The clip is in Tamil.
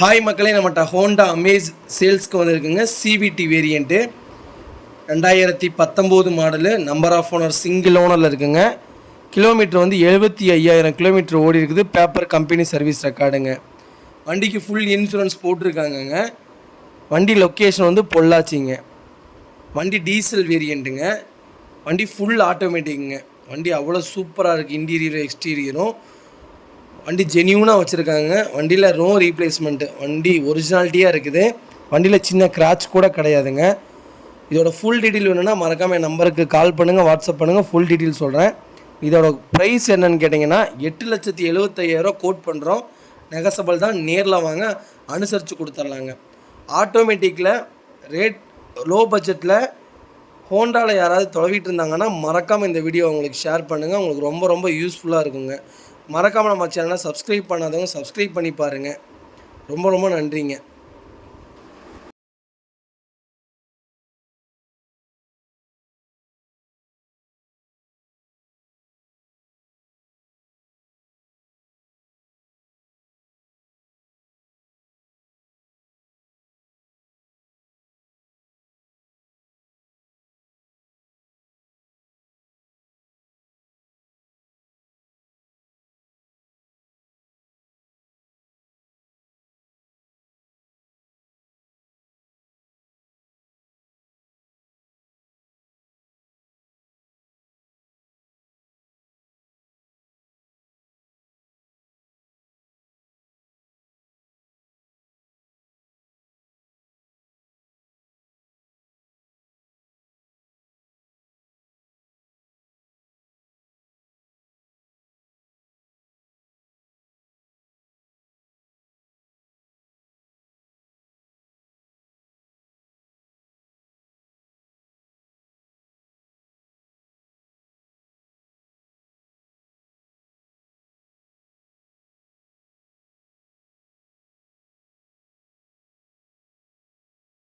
ஹாய் மக்களே, நம்மகிட்ட ஹோண்டா அமேஸ் சேல்ஸ்க்கு வந்திருக்குங்க. CVT variant 2019 model. Number of owner single ஓனரில் இருக்குங்க. கிலோமீட்டர் வந்து 75,000 கிலோமீட்டர் ஓடி இருக்குது. பேப்பர் கம்பெனி சர்வீஸ் ரெக்கார்டுங்க. வண்டிக்கு ஃபுல் இன்சூரன்ஸ் போட்டிருக்காங்கங்க. வண்டி லொக்கேஷன் வந்து பொள்ளாச்சிங்க. வண்டி டீசல் வேரியண்ட்டுங்க. வண்டி ஃபுல் ஆட்டோமேட்டிக்குங்க. வண்டி அவ்வளோ சூப்பராக இருக்குது. இன்டீரியரும் எக்ஸ்டீரியரும் வண்டி ஜென்யூனாக வச்சுருக்காங்க. வண்டியில் நோ ரீப்ளேஸ்மெண்ட்டு. வண்டி ஒரிஜினாலிட்டியாக இருக்குது. வண்டியில் சின்ன கிராச் கூட கிடையாதுங்க. இதோட ஃபுல் டீட்டெயில் வேணும்னா மறக்காமல் என் நம்பருக்கு கால் பண்ணுங்கள், வாட்ஸ்அப் பண்ணுங்கள். ஃபுல் டீட்டெயில் சொல்கிறேன். இதோட ப்ரைஸ் என்னன்னு கேட்டிங்கன்னா 8,75,000 கோட் பண்ணுறோம். நெகசபிள் தான். நேரில் வாங்க, அனுசரித்து கொடுத்துர்லாங்க. ஆட்டோமேட்டிக்கில் ரேட் லோ பட்ஜெட்டில் ஹோண்டாவில் யாராவது தொலைவிட்டு இருந்தாங்கன்னா மறக்காமல் இந்த வீடியோ உங்களுக்கு ஷேர் பண்ணுங்கள். உங்களுக்கு ரொம்ப ரொம்ப யூஸ்ஃபுல்லாக இருக்குங்க. மறக்காமல் நம்ம சேனலை சப்ஸ்கிரைப் பண்ணாதவங்க சப்ஸ்கிரைப் பண்ணி பாருங்கள். ரொம்ப ரொம்ப நன்றிங்க.